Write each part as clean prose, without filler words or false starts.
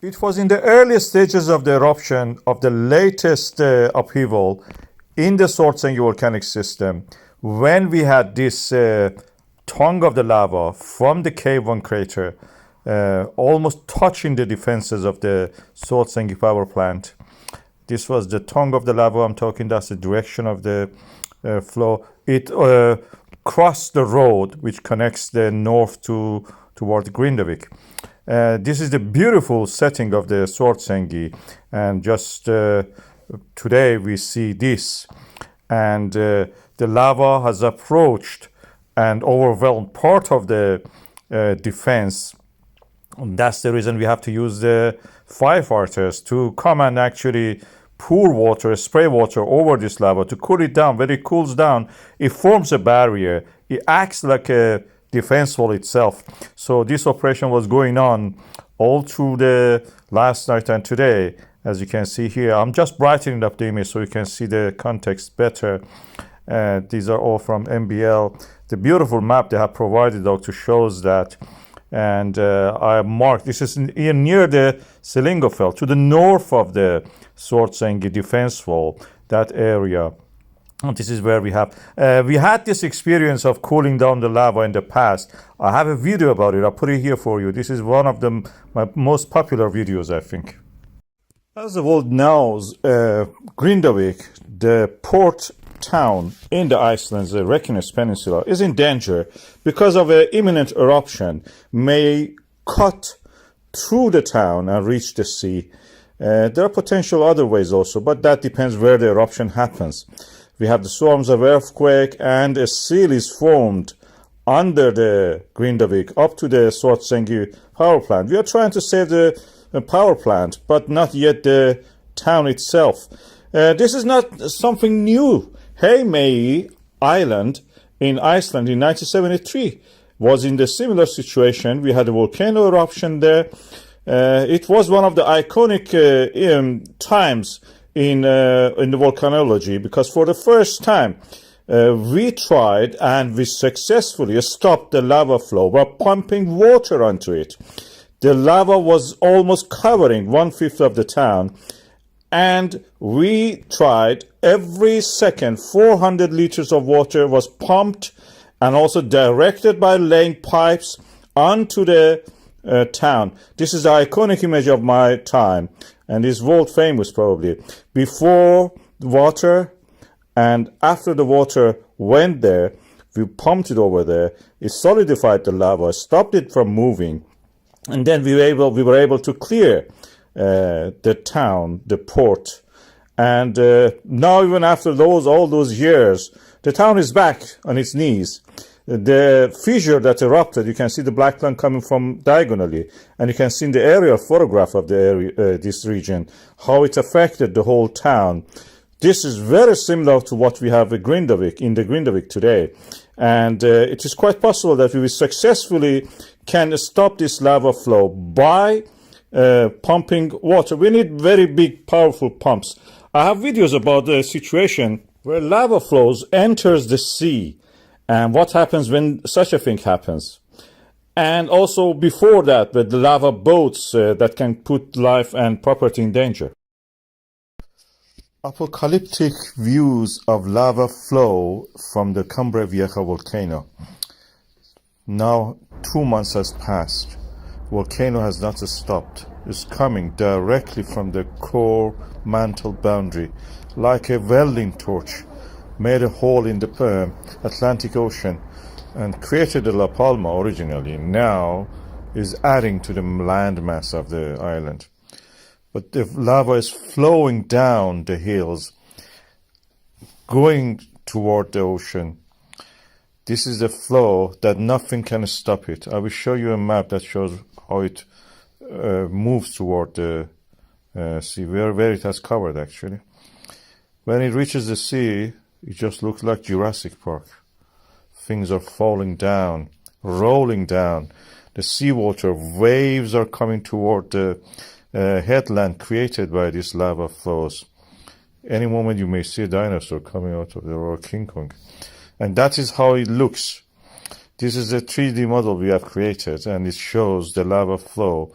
It was in the early stages of the eruption of the latest upheaval in the Svartsengi volcanic system when we had this tongue of the lava from the cave one crater almost touching the defenses of the Svartsengi power plant. This was the tongue of the lava I'm talking, that's the direction of the flow. It crossed the road which connects the north toward Grindavik. This is the beautiful setting of the Svartsengi, and just today we see this, and the lava has approached and overwhelmed part of the defense. And that's the reason we have to use the firefighters to come and actually pour water, spray water over this lava to cool it down. When it cools down, it forms a barrier. It acts like a defense wall itself. So this operation was going on all through the last night and today. As you can see here, I'm just brightening up the image so you can see the context better. These are all from MBL. The beautiful map they have provided also shows that. And I marked, this is near the Selingofeld, to the north of the Svartsengi defense wall, that area. And this is where we had this experience of cooling down the lava in the past. I have a video about it. I'll put it here for you. This is one of my most popular videos, I think. As the world knows, Grindavik, the port town in the Iceland's Reykjanes Peninsula, is in danger because of an imminent eruption may cut through the town and reach the sea. There are potential other ways also, but that depends where the eruption happens. We have the swarms of earthquake, and a seal is formed under the Grindavik up to the Svartsengi power plant. We are trying to save the power plant, but not yet the town itself. This is not something new. Heimaey Island in Iceland in 1973 was in the similar situation. We had a volcano eruption there. It was one of the iconic times in the volcanology, because for the first time we tried and we successfully stopped the lava flow by pumping water onto it. The lava was almost covering 1/5 of the town, and we tried every second 400 liters of water was pumped and also directed by laying pipes onto the town. This is the iconic image of my time, and is world famous probably. Before the water and after the water went there, we pumped it over there. It solidified the lava, stopped it from moving, and then we were able to clear the town, the port. And now, even after all those years, the town is back on its knees. The fissure that erupted, you can see the black line coming from diagonally, and you can see in the aerial photograph of the area, this region, how it affected the whole town. This is very similar to what we have in the Grindavik today, and it is quite possible that we will successfully can stop this lava flow by pumping water. We need very big, powerful pumps. I have videos about the situation where lava flows enters the sea, and what happens when such a thing happens. And also before that, with the lava boats that can put life and property in danger. Apocalyptic views of lava flow from the Cumbre Vieja volcano. Now 2 months has passed. Volcano has not stopped. It's coming directly from the core mantle boundary, like a welding torch, made a hole in the Atlantic Ocean and created the La Palma originally. Now is adding to the landmass of the island. But the lava is flowing down the hills, going toward the ocean. This is the flow that nothing can stop it. I will show you a map that shows how it moves toward the sea, where it has covered actually. When it reaches the sea, it just looks like Jurassic Park. Things are falling down, rolling down. The seawater waves are coming toward the headland created by these lava flows. Any moment you may see a dinosaur coming out of there, or King Kong. And that is how it looks. This is a 3D model we have created, and it shows the lava flow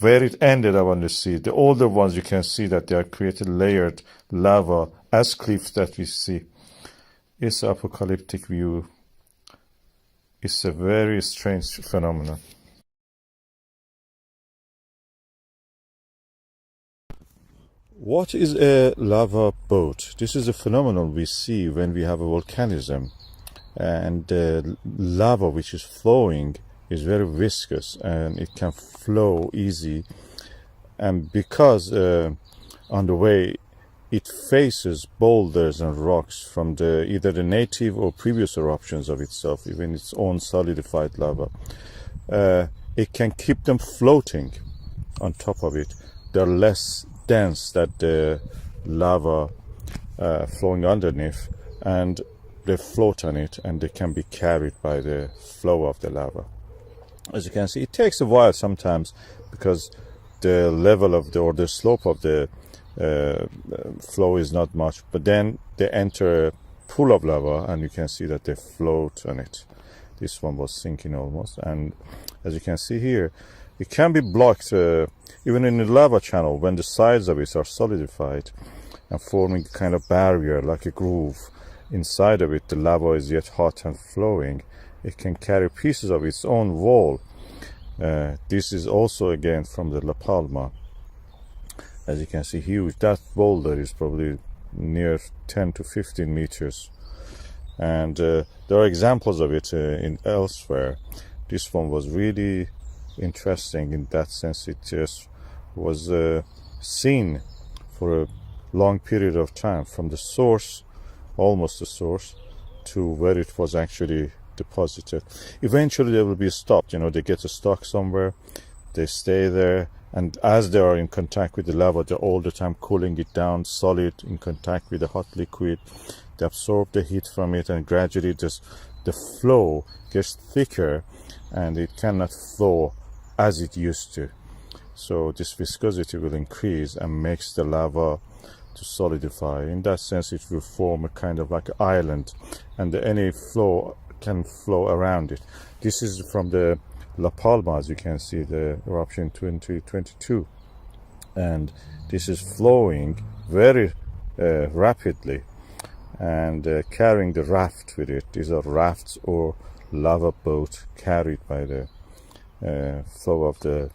where it ended, I want to see. The older ones, you can see that they are created layered lava as cliffs that we see. It's an apocalyptic view. It's a very strange phenomenon. What is a lava boat? This is a phenomenon we see when we have a volcanism, and the lava which is flowing is very viscous and it can flow easy, and because on the way it faces boulders and rocks from either the native or previous eruptions of itself, even its own solidified lava, it can keep them floating on top of it. They're less dense than the lava flowing underneath, and they float on it and they can be carried by the flow of the lava. As you can see, it takes a while sometimes because the level of the slope of the flow is not much, but then they enter a pool of lava and you can see that they float on it. This one was sinking almost, and as you can see here, it can be blocked even in the lava channel when the sides of it are solidified and forming a kind of barrier like a groove. Inside of it, the lava is yet hot and flowing. It can carry pieces of its own wall. This is also again from the La Palma. As you can see, huge. That boulder is probably near 10 to 15 meters. And there are examples of it in elsewhere. This one was really interesting in that sense. It just was seen for a long period of time from the source, almost the source, to where it was actually deposited. Eventually they will be stopped, they get stuck somewhere, they stay there, and as they are in contact with the lava, they're all the time cooling it down, solid, in contact with the hot liquid. They absorb the heat from it, and gradually just the flow gets thicker and it cannot flow as it used to. So this viscosity will increase and makes the lava to solidify. In that sense, it will form a kind of like an island, and any flow can flow around it. This is from the La Palma, as you can see, the eruption 2022, and this is flowing very rapidly and carrying the raft with it. These are rafts or lava boat carried by the flow of the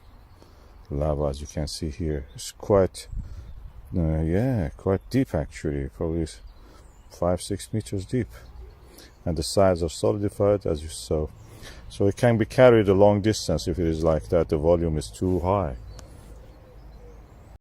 lava, as you can see here. It's quite quite deep actually, probably 5-6 meters deep, and the sides are solidified as you saw. So it can be carried a long distance if it is like that, the volume is too high.